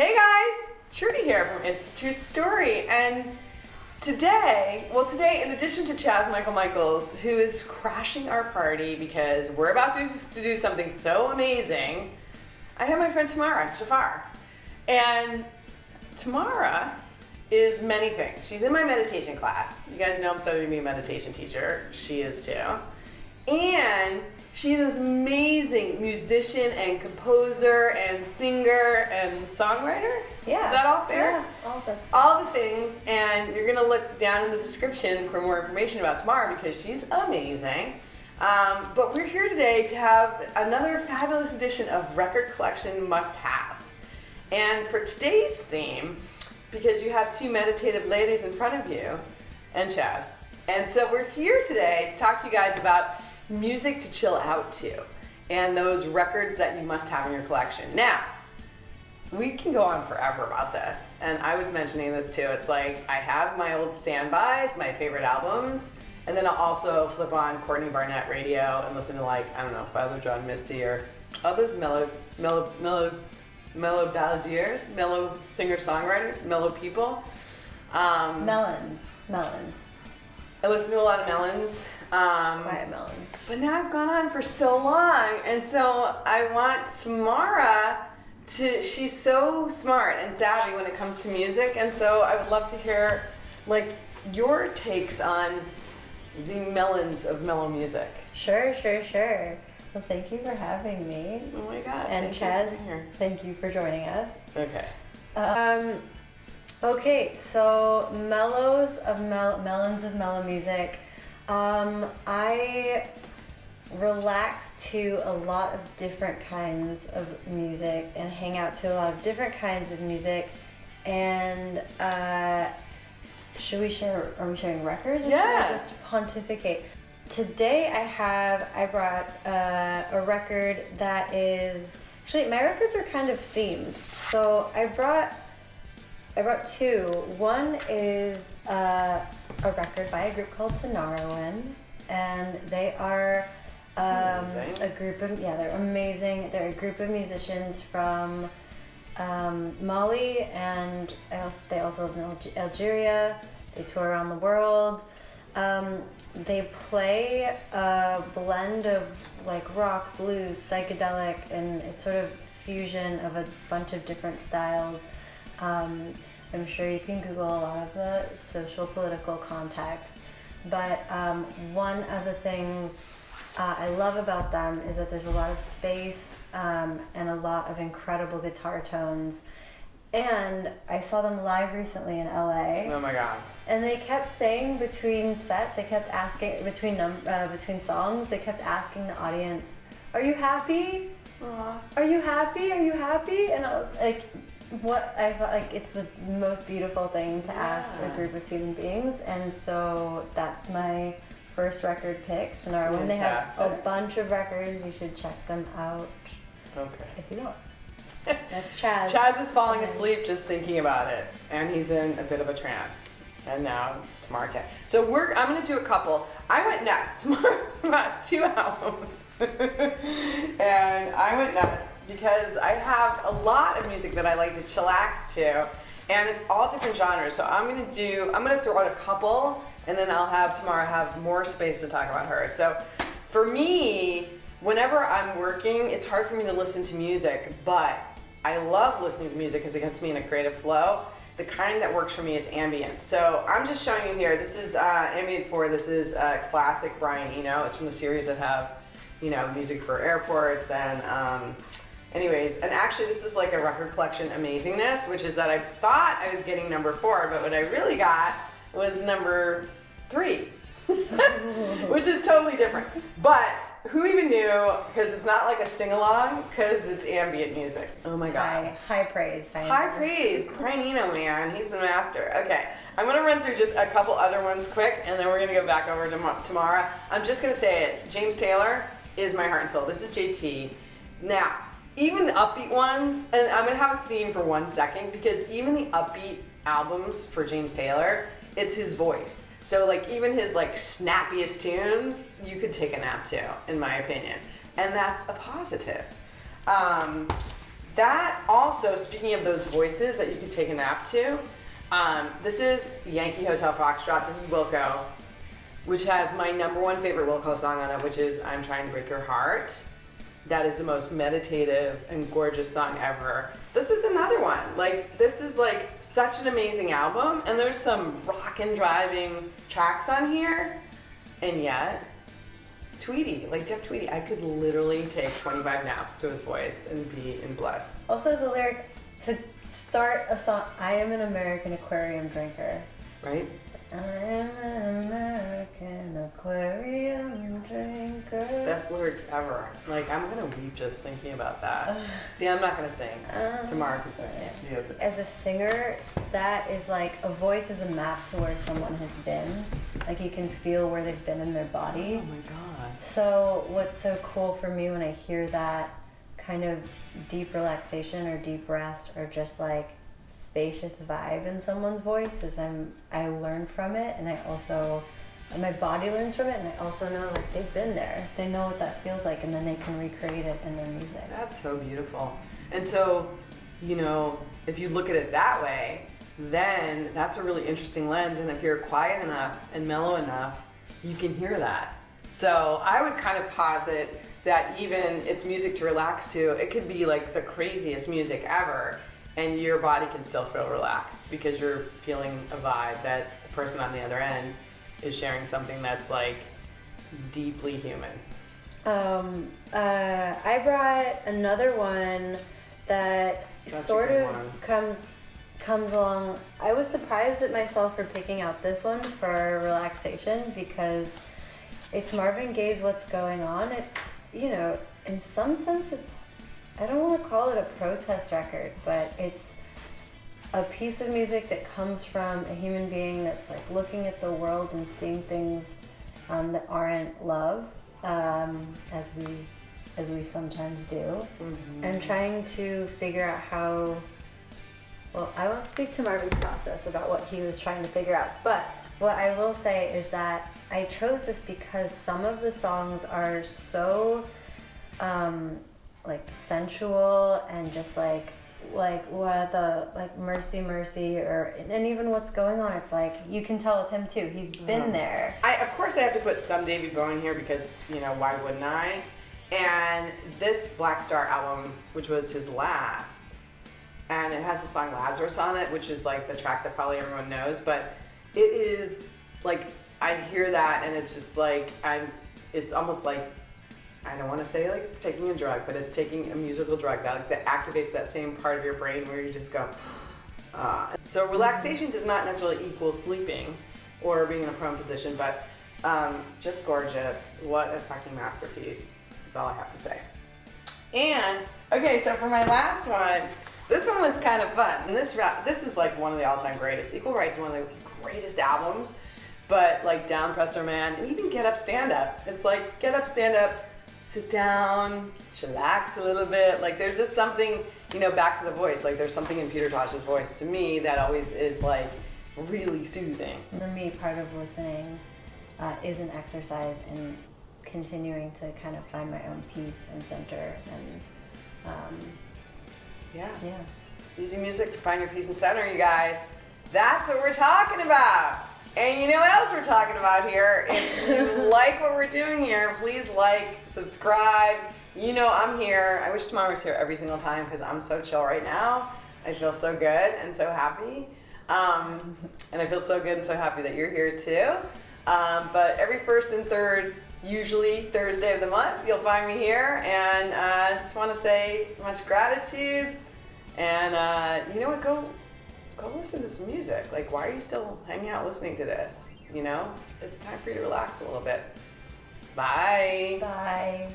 Hey guys, Jordy here from It's TruStory, and today, in addition to Chazz Michael Michaels, who is crashing our party because we're about to do something so amazing, I have my friend Tamara, Jafar. And Tamara is many things. She's in my meditation class. You guys know I'm studying to be a meditation teacher. She is too. And she is an amazing musician and composer and singer and songwriter. Yeah. Is that all fair? Yeah, all the things. And you're going to look down in the description for more information about Tamara because she's amazing. But we're here today to have another fabulous edition of Record Collection Must-Haves. And for today's theme, because you have two meditative ladies in front of you, and Chazz. And so we're here today to talk to you guys about music to chill out to, and those records that you must have in your collection. Now, we can go on forever about this, and I was mentioning this too. It's like I have my old standbys, my favorite albums, and then I'll also flip on Courtney Barnett radio and listen to, like, I don't know, Father John Misty or all those mellow balladeers, mellow singer-songwriters, mellow people. Melons. I listen to a lot of Melons. Quiet Melons. But now I've gone on for so long, and so I want Tamara to, she's so smart and savvy when it comes to music, and so I would love to hear, like, your takes on the melons of mellow music. Sure. Well, thank you for having me. Oh my God. And Chazz, thank you for joining us. Okay. Okay, so melons of mellow music. I relax to a lot of different kinds of music and hang out to a lot of different kinds of music. And should we share? Are we sharing records? Yes. Or just pontificate. Today I brought a record that is actually, my records are kind of themed. So I brought two. One is a record by a group called Tamara, and they are a group of, they're amazing. They're a group of musicians from Mali, and they also live in Algeria. They tour around the world. They play a blend of like rock, blues, psychedelic, and it's sort of fusion of a bunch of different styles. I'm sure you can Google a lot of the social political context, but one of the things I love about them is that there's a lot of space and a lot of incredible guitar tones. And I saw them live recently in LA. Oh my God. And they kept saying between sets, they kept asking, between songs, they kept asking the audience, "Are you happy? Aww. Are you happy? Are you happy?" And I was like, what I felt like it's the most beautiful thing to ask a group of human beings. And so that's my first record pick. Tamara, when they have a bunch of records, you should check them out. Okay. If you don't. That's Chazz. Chazz is falling asleep just thinking about it, and he's in a bit of a trance. And now Tamara can. So I'm going to do a couple. I went nuts. Tamara brought two albums, and I went nuts because I have a lot of music that I like to chillax to, and it's all different genres. So I'm going to throw out a couple, and then I'll have Tamara have more space to talk about her. So for me, whenever I'm working, it's hard for me to listen to music, but I love listening to music because it gets me in a creative flow. The kind that works for me is ambient. So I'm just showing you here. This is Ambient 4. This is classic Brian Eno. It's from the series that have, music for airports and anyways. And actually, this is like a record collection amazingness, which is that I thought I was getting number 4, but what I really got was number 3, which is totally different. But who even knew? Because it's not like a sing-along, because it's ambient music. Oh my God. High praise. High praise. Brian Eno, man. He's the master. Okay. I'm going to run through just a couple other ones quick, and then we're going to go back over to Tamara. I'm just going to say it. James Taylor is my heart and soul. This is JT. Now, even the upbeat ones, and I'm going to have a theme for 1 second, because even the upbeat albums for James Taylor, it's his voice. So like even his like snappiest tunes, you could take a nap to, in my opinion. And that's a positive. that also, speaking of those voices that you could take a nap to, this is Yankee Hotel Foxtrot. This is Wilco, which has my #1 favorite Wilco song on it, which is I'm Trying to Break Your Heart. That is the most meditative and gorgeous song ever. This is another one. Like, this is like such an amazing album, and there's some rockin' driving tracks on here, and yet Tweedy, like Jeff Tweedy, I could literally take 25 naps to his voice and be in bliss. Also, the lyric to start a song, I am an American aquarium drinker. Right? I am an American aquarium drinker. Best lyrics ever. Like, I'm gonna weep just thinking about that. See, I'm not gonna sing. Tamara can sing. She has it. As a singer, that is like, a voice is a map to where someone has been. Like, you can feel where they've been in their body. Oh my god. So what's so cool for me when I hear that kind of deep relaxation or deep rest or just like spacious vibe in someone's voice is I learn from it, and my body learns from it, and I also know like they've been there. They know what that feels like, and then they can recreate it in their music. That's so beautiful. And so, you know, if you look at it that way, then that's a really interesting lens. And if you're quiet enough and mellow enough, you can hear that. So I would kind of posit that even it's music to relax to, it could be like the craziest music ever, and your body can still feel relaxed because you're feeling a vibe that the person on the other end is sharing something that's like deeply human. I brought another one that sort of comes along. I was surprised at myself for picking out this one for relaxation because it's Marvin Gaye's What's Going On. It's, you know, in some sense I don't want to call it a protest record, but it's a piece of music that comes from a human being that's like looking at the world and seeing things that aren't love, as we sometimes do, Mm-hmm. and trying to figure out how. Well, I won't speak to Marvin's process about what he was trying to figure out, but what I will say is that I chose this because some of the songs are so like sensual and just like what the like mercy or and even What's Going On, it's like you can tell with him too, he's been there. Of course I have to put some David Bowie in here because, you know, why wouldn't I? And this Black Star album, which was his last, and it has the song Lazarus on it, which is like the track that probably everyone knows, but it is like, I hear that and it's just like, it's almost like, I don't want to say like it's taking a drug, but it's taking a musical drug that activates that same part of your brain where you just go, So relaxation does not necessarily equal sleeping or being in a prone position, but just gorgeous. What a fucking masterpiece is all I have to say. And, okay, so for my last one, this one was kind of fun. And this was like one of the all-time greatest. Equal Right's one of the greatest albums, but like Down Presser Man, and even Get Up, Stand Up. It's like Get Up, Stand Up, sit down, chillax a little bit. Like there's just something, you know, back to the voice. Like there's something in Peter Tosh's voice to me that always is like really soothing. For me, part of listening is an exercise in continuing to kind of find my own peace and center and Yeah. yeah. Using music to find your peace and center, you guys. That's what we're talking about. And you know what else we're talking about here? If you like what we're doing here, please like, subscribe. You know I'm here. I wish Tamara was here every single time because I'm so chill right now. I feel so good and so happy. And I feel so good and so happy that you're here too. But every first and third, usually Thursday of the month, you'll find me here. And I just want to say much gratitude. And you know what? Go listen to some music. Like, why are you still hanging out listening to this? You know, it's time for you to relax a little bit. Bye. Bye.